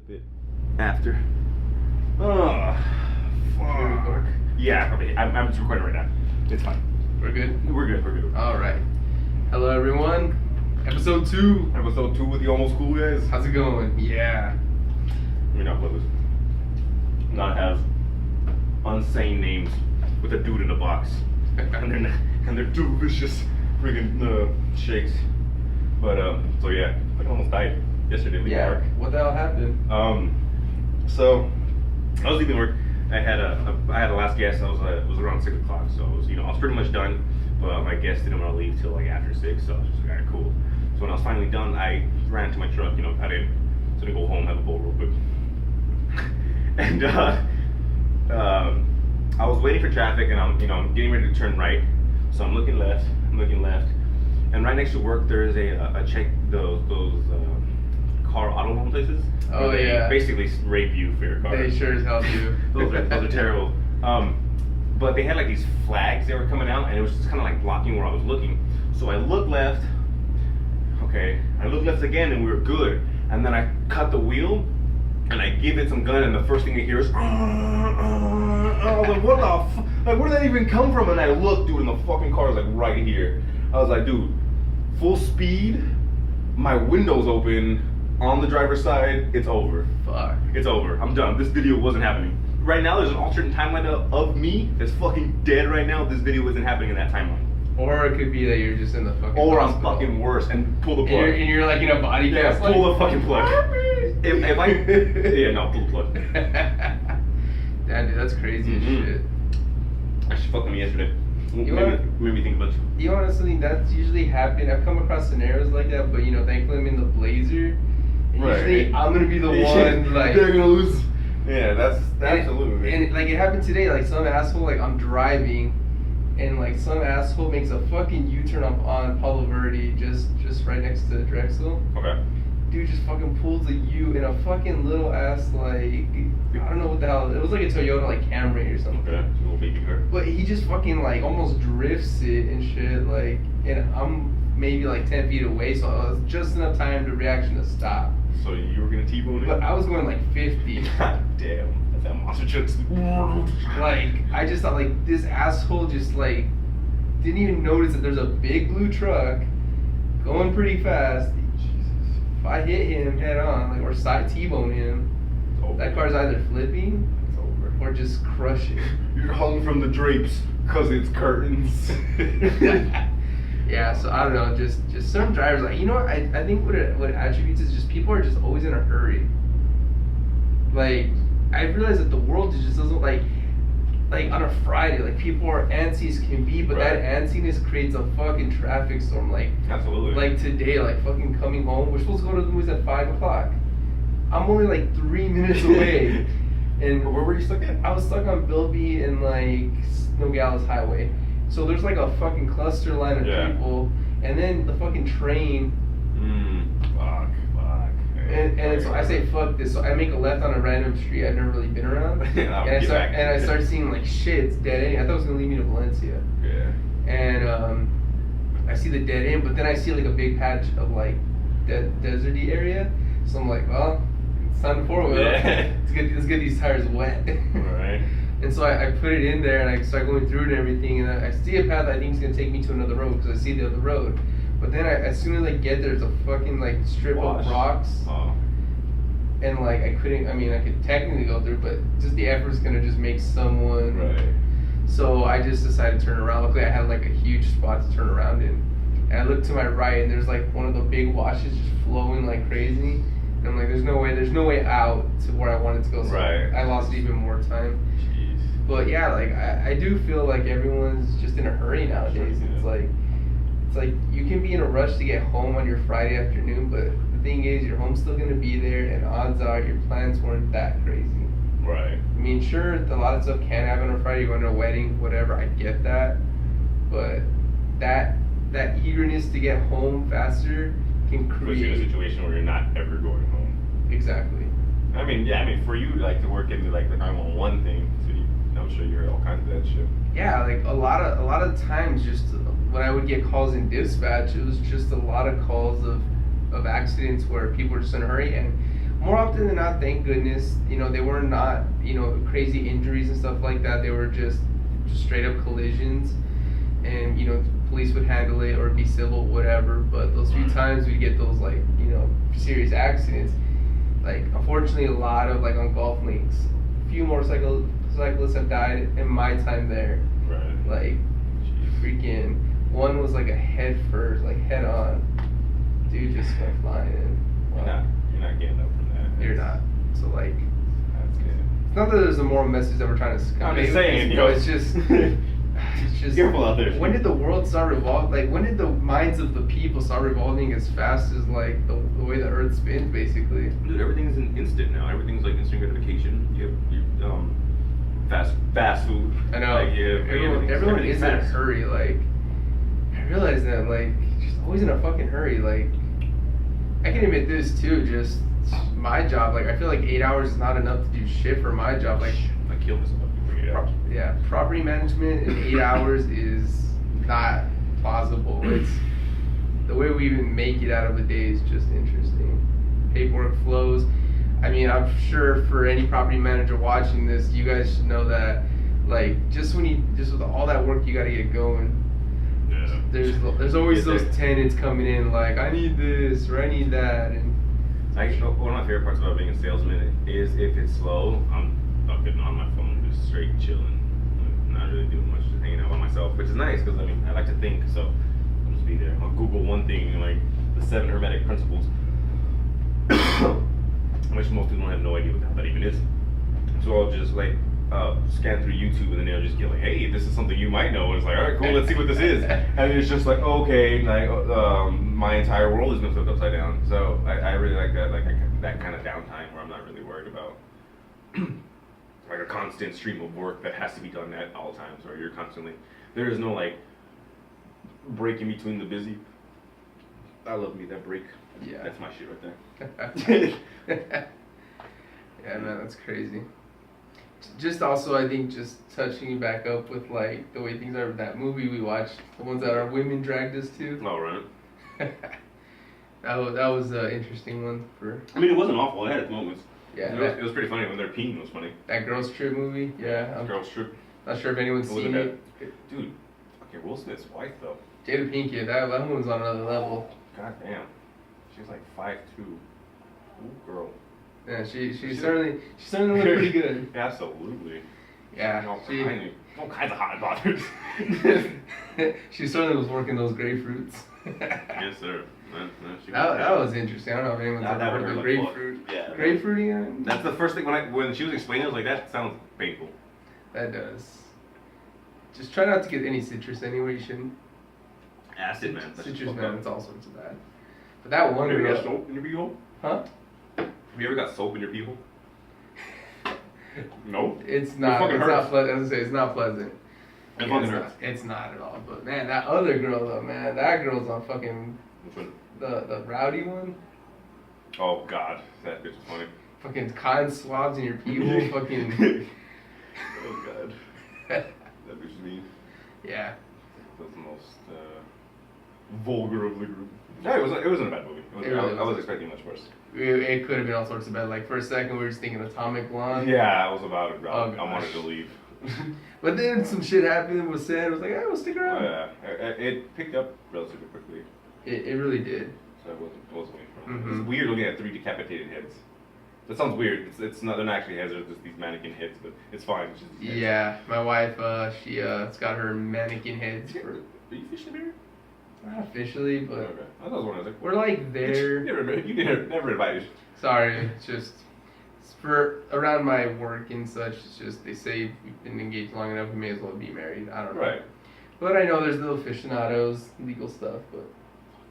bit after. Oh, fuck. Yeah, okay. I'm just recording right now. It's fine. We're good? We're good. Alright. Hello, everyone. Episode 2. Episode 2 with the almost cool guys. How's it going? Yeah. Let me not put this. Not have insane names with a dude in a box. and they're delicious friggin' shakes. But, so yeah. I almost died yesterday leaving work. What the hell happened? So I was leaving work. I had a last guest. It was around 6 o'clock. So I was pretty much done. But my guest didn't want to leave till like after 6. So I was just like, alright, cool. So when I was finally done, I ran to my truck. Got in, so to go home, have a bowl real quick. And I was waiting for traffic, and I'm getting ready to turn right. So I'm looking left, and right next to work there's a check those car auto loan places. Oh they yeah. Basically rape you for your car. They sure as hell do. those are terrible. But they had like these flags that were coming out, and it was just kind of like blocking where I was looking. So I looked left. Okay, I looked left again, and we were good. And then I cut the wheel, and I give it some gun, and the first thing I hear is, I was like, what the like, where did that even come from? And I looked, dude, and the fucking car was like right here. I was like, dude, full speed, my window's open, on the driver's side, it's over. Fuck. It's over. I'm done. This video wasn't happening. Right now, there's an alternate timeline of me that's fucking dead right now. This video isn't happening in that timeline. Or it could be that you're just in the fucking Or hospital. I'm fucking worse and pull the plug. And you're like in a body cast. Yeah, pull like, the fucking plug. if I, yeah, no, pull the plug. Damn, dude, that's crazy as shit. She fucked with me yesterday. You made me think about you. You know, honestly, that's usually happened. I've come across scenarios like that, but thankfully I'm in the Blazer. And usually I'm gonna be the one like they're gonna lose. Yeah, that's absolutely. And like it happened today, like some asshole, like I'm driving, and like some asshole makes a fucking U-turn up on Palo Verde, just right next to Drexel. Okay. Dude just fucking pulls a U in a fucking little ass like I don't know what the hell. It was like a Toyota like Camry or something. Okay, it's a little baby car. But he just fucking like almost drifts it and shit, like, and I'm maybe like 10 feet away, so it was just enough time to reaction to stop. So you were gonna T-bone it? But I was going like 50. God damn, that's that monster truck's. Like, I just thought like this asshole just like didn't even notice that there's a big blue truck going pretty fast. If I hit him head on, like, or side T-bone him, that car's either flipping or just crushing. You're hung from the drapes because it's curtains. Yeah, so I don't know, just some drivers, like, I think what it attributes is just people are just always in a hurry. Like, I realize that the world just doesn't like on a Friday, like, people are antsy as can be, but that antsiness creates a fucking traffic storm. Like, absolutely. Like today, like, fucking coming home, we're supposed to go to the movies at 5 o'clock. I'm only like 3 minutes away. And where were you stuck at? I was stuck on Bilby and like Nogales Highway. So there's like a fucking cluster line of people, and then the fucking train. Fuck. And so I say fuck this. So I make a left on a random street I've never really been around. And I start seeing like shit, it's dead end. I thought it was gonna lead me to Valencia. Yeah. And I see the dead end, but then I see like a big patch of like deserty area. So I'm like, well, it's time to four-wheel. Yeah. Let's get these tires wet. Right. And so I put it in there, and I start going through it and everything, and I see a path I think is going to take me to another road, because I see the other road. But then as soon as I get there, there's a fucking like strip of rocks. Oh. And like I could technically go through, but just the effort's going to just make someone. Right. So I just decided to turn around. Luckily I had like a huge spot to turn around in. And I look to my right, and there's like one of the big washes just flowing like crazy. And I'm like, there's no way out to where I wanted to go. So I lost even more time. Jeez. But yeah, like I do feel like everyone's just in a hurry nowadays. It's like you can be in a rush to get home on your Friday afternoon, but the thing is, your home's still gonna be there, and odds are your plans weren't that crazy. Right. I mean, sure, a lot of stuff can happen on Friday. You're going to a wedding, whatever. I get that, but that eagerness to get home faster can create. Puts you in a situation where you're not ever going home. Exactly. I mean, for you, like, to work into like the 911 thing, so I'm sure you heard all kinds of that shit. Yeah, like a lot of times, just when I would get calls in dispatch, it was just a lot of calls of accidents where people were just in a hurry. And more often than not, thank goodness, you know, they were not, you know, crazy injuries and stuff like that. They were just straight up collisions, and you know, the police would handle it or it'd be civil, whatever. But those few times we get those like, you know, serious accidents, like unfortunately a lot of like on golf links, a few motorcyclists have died in my time there. Right. Like, freaking, one was like a head first, like head on. Dude just went flying in. Wow. You're not getting up from that. You're not. So like, That's good. it's not that there's a moral message that we're trying to convey. I'm just saying, you know, it's just, it's just. Careful out there. When did the world start revolving? Like, when did the minds of the people start revolving as fast as like the way the Earth spins, basically? Dude, everything's an instant now. Everything's like instant gratification. You have fast food. I know. Like, Everyone is in a hurry. Like, I realize that. Like, just always in a fucking hurry. Like, I can admit this too. Just my job. Like, I feel like 8 hours is not enough to do shit for my job. Like, I killed myself for 8 hours. Yeah, property management in 8 hours is not plausible. It's the way we even make it out of a day is just interesting. Paperwork flows. I mean, I'm sure for any property manager watching this, you guys should know that, like, just with all that work you got to get going. Yeah. There's always those tenants coming in like, I need this or I need that, and One of my favorite parts about being a salesman is if it's slow, I'm fucking on my phone, just straight chilling, not really doing much, just hanging out by myself, which is nice because I mean I like to think, so I'll just be there. I'll Google one thing like the 7 hermetic principles, which most people have no idea what that even is. So I'll just like scan through YouTube and then they'll just get like, hey, this is something you might know, and it's like, all right, cool, let's see what this is, and it's just like, okay, like my entire world is flipped upside down. So I really like that, like that kind of downtime where I'm not really worried about like a constant stream of work that has to be done at all times, or you're constantly, there is no like break in between the busy. I love me that break. Yeah, that's my shit right there. Yeah, man, that's crazy. Just also, I think, just touching back up with like the way things are. That movie we watched, the ones that our women dragged us to. Oh, right. That was an interesting one for. I mean, it wasn't awful. It had its moments. Yeah, it was pretty funny when they're peeing. It was funny. That Girls Trip movie. Yeah. Girls Trip. Not sure if anyone's seen it. Dude, okay, Will Smith's wife though. Jada Pinkett. That woman's on another level. God damn, she's like 5'2". Ooh, girl. Yeah, she certainly looked pretty good. Absolutely. Yeah. All kinds of hot bothers. She certainly was working those grapefruits. Yes, sir. That was interesting. I don't know if anyone's ever heard of the grapefruit. Yeah. Grapefruiting? That's the first thing when she was explaining, I was like, that sounds painful. That does. Just try not to get any citrus anywhere. You shouldn't. Acid, man. Citrus, man. It's all sorts of bad. But that one. Have you ever got soap in your people? Huh? Have you ever got soap in your people? No. It's not. It's not pleasant. As I say, it's not pleasant. It's not at all. But man, that other girl though, man, that girl's on fucking. Which one? The rowdy one. Oh God, that bitch is funny. Fucking cotton swabs in your people. Fucking. Oh God. That bitch is mean. Yeah. That's the most vulgar of the group. No, it wasn't a bad movie. I was expecting much worse. It could have been all sorts of bad. Like for a second, we were just thinking Atomic Blonde. Yeah, I was about it. Oh, I wanted to leave. But then some shit happened. Was said. It was like, hey, we'll stick around. Oh, yeah, it picked up relatively quickly. It really did. So it wasn't waiting for it. It's weird looking at 3 decapitated heads. That sounds weird. It's not. They're not actually heads. They're just these mannequin heads. But it's fine. It's just heads. Yeah, my wife. It's got her mannequin heads. Are you fishing here? Not officially, but okay. I thought it was one of those. We're like there. You never invited. Sorry, it's just for around my work and such. It's just they say we've been engaged long enough, we may as well be married. I don't know. Right. But I know there's little aficionados, legal stuff. But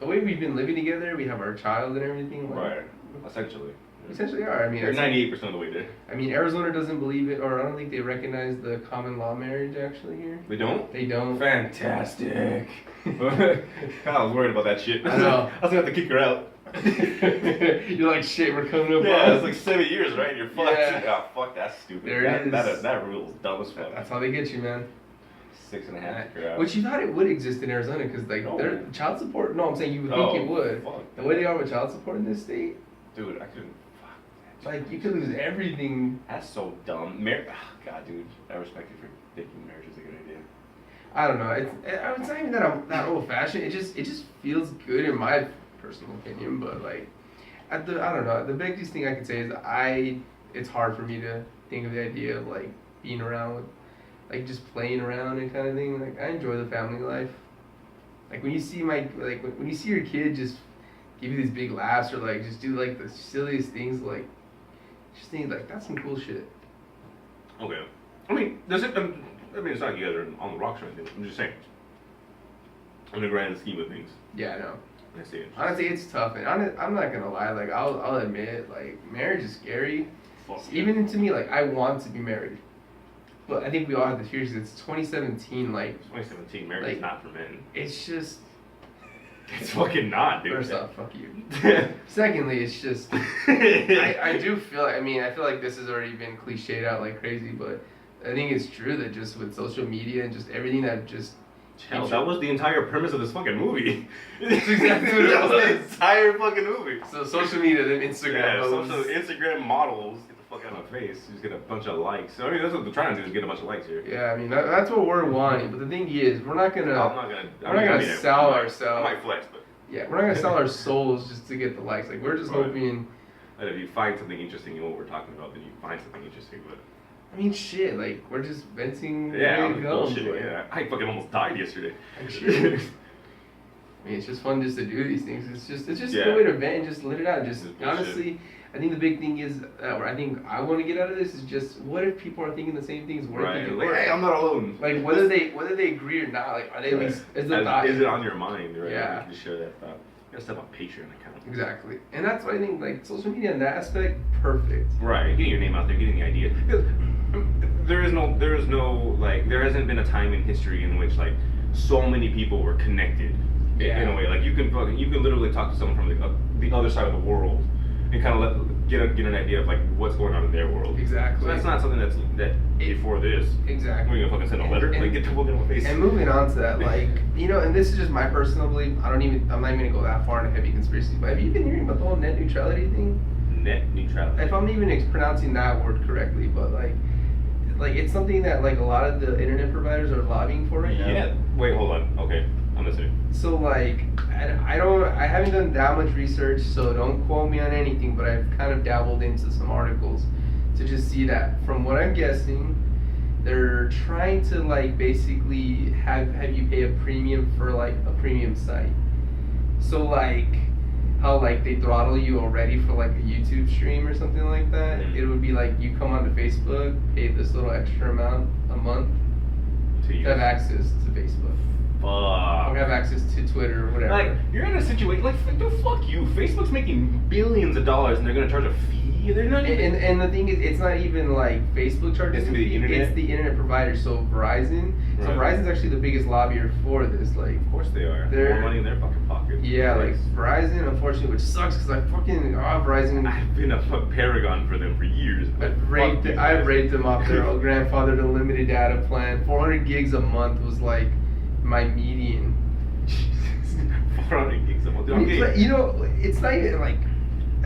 the way we've been living together, we have our child and everything. Like, right. Essentially. Essentially are. I mean, you're 98% of the way there. I mean, Arizona doesn't believe it, or I don't think they recognize the common law marriage actually here. They don't? They don't. Fantastic. I was worried about that shit. I know. I was gonna have to kick her out. You're like, shit, we're coming up. Yeah, it's like 7 years, right? You're fucked. Yeah. Oh, fuck, that's stupid. There it is. That rule's dumb as fuck. That's how they get you, man. 6.5 kick her out. Which you thought it would exist in Arizona, because like their child support. No, I'm saying you would think it would. Fuck. The way they are with child support in this state. Dude, I couldn't. Like, you could lose everything. That's so dumb. God, dude, I respect you for thinking marriage is a good idea. I don't know. It's not even that I'm that old fashioned. It just feels good in my personal opinion. But like, I don't know. The biggest thing I could say is it's hard for me to think of the idea of like being around with, like just playing around and kind of thing. Like, I enjoy the family life. Like when you see when you see your kid just give you these big laughs or like just do like the silliest things, like just think like that's some cool shit. Okay. I mean, it's not like you guys are on the rocks or anything. I'm just saying. In the grand scheme of things. Yeah, I know. I see it. Honestly, it's tough, and I'm not gonna lie. Like I'll admit, like marriage is scary. Even to me, like I want to be married, but I think we all have the fears. It's 2017. Like 2017, marriage is not for men. It's just. It's fucking not, dude. First off, fuck you. Secondly, it's just. I do feel. I mean, I feel like this has already been cliched out like crazy, but I think it's true that just with social media and just everything that just. Hell, that was the entire premise of this fucking movie. That's exactly what it was. The entire fucking movie. So social media, then Instagram. Social Instagram models get the fuck out of my face. Just get a bunch of likes. I mean, that's what they're trying to do is get a bunch of likes here. Yeah, I mean that's what we're wanting. But the thing is, we're not gonna. We're not gonna sell ourselves. I might flex, but. Yeah, we're not gonna sell our souls just to get the likes. Like we're just hoping. That if you find something interesting in what we're talking about, then you find something interesting. But. I mean, shit, like, we're just venting. Yeah, I'm bullshitting. Yeah, I fucking almost died yesterday. I mean, it's just fun just to do these things. It's just a good way to vent and just let it out. Just honestly, I think the big thing is, I think I want to get out of this is just, what if people are thinking the same things we're thinking? Like, hey, I'm not alone. Like, whether they agree or not, like, are they at least, is it on your mind, right? Yeah. You can share that thought. You gotta set up a Patreon account. Exactly. And that's what I think, like, social media in that aspect, perfect. Right, getting your name out there, getting the idea. There hasn't been a time in history in which like so many people were connected in a way. Like you can literally talk to someone from the other side of the world and kind of get an idea of like what's going on in their world. Exactly. So that's not something that before this. Exactly. We're gonna fucking send a letter. Like get the fuck out of my face. And moving on to that, like and this is just my personal belief. I'm not even gonna go that far into heavy conspiracy. But have you been hearing about the whole net neutrality thing? Net neutrality. If I'm even pronouncing that word correctly, but like it's something that like a lot of the internet providers are lobbying for right now. Yeah. Wait, hold on. Okay, I'm listening. So like, I haven't done that much research, so don't quote me on anything. But I've kind of dabbled into some articles to just see that. From what I'm guessing, they're trying to like basically have you pay a premium for like a premium site. So like. How like they throttle you already for like a YouTube stream or something like that. It would be like you come onto Facebook, pay this little extra amount a month to have access to Facebook. Fuck. Or have access to Twitter or whatever. Like you're in a situation like dude, fuck you. Facebook's making billions of dollars and they're gonna charge a fee. They're not even. And the thing is, it's not even like Facebook charges a fee. It's the internet provider. So Verizon. Right. So Verizon's actually the biggest lobbyer for this. Like, of course they are. More money in their fucking pocket. Yeah, like Verizon, unfortunately, which sucks because I fucking Verizon. I've been a paragon for them for years. I've raped them off their old grandfathered unlimited data plan. 400 gigs a month was like my median. Jesus, 400 gigs a month. Okay. It's not even like.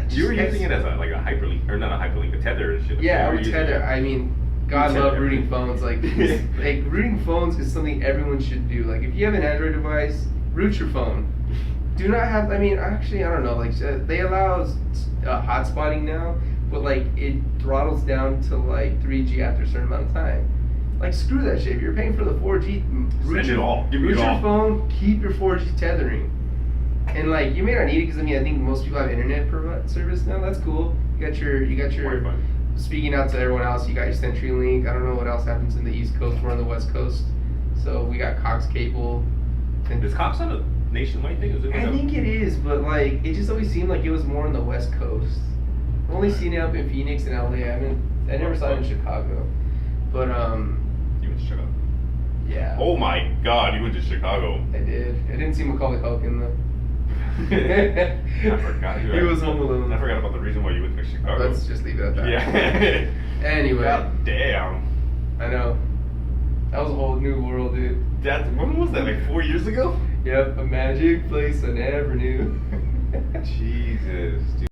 You were using it as a hyperlink, or not a hyperlink, a tether and shit. Yeah, I would tether. I mean, God love rooting phones. Like rooting phones is something everyone should do. Like if you have an Android device, root your phone. Do not have. I mean, actually, I don't know. Like they allow hotspotting now, but like it throttles down to like 3G after a certain amount of time. Like screw that shit. If you're paying for the 4G, root your phone. Keep your 4G tethering. And like you may not need it because I think most people have internet service now. That's cool. You got your Wi-Fi. Speaking out to everyone else. You got your CenturyLink. I don't know what else happens in the East Coast. We're on the West Coast, so we got Cox Cable. Is Cox on a nationwide thing? I think it is, but like it just always seemed like it was more on the West Coast. I've only seen it up in Phoenix and LA. I never saw it in Chicago. But you went to Chicago. Yeah. Oh my God, you went to Chicago. I did. I didn't see Macaulay Culkin though. I forgot. He was Home Alone. I forgot about the reason why you went to Chicago. Let's just leave it at that. Yeah. Anyway. God damn. I know. That was a whole new world, dude. When was that? Like 4 years ago? Yep, a magic place I never knew. Jesus, dude.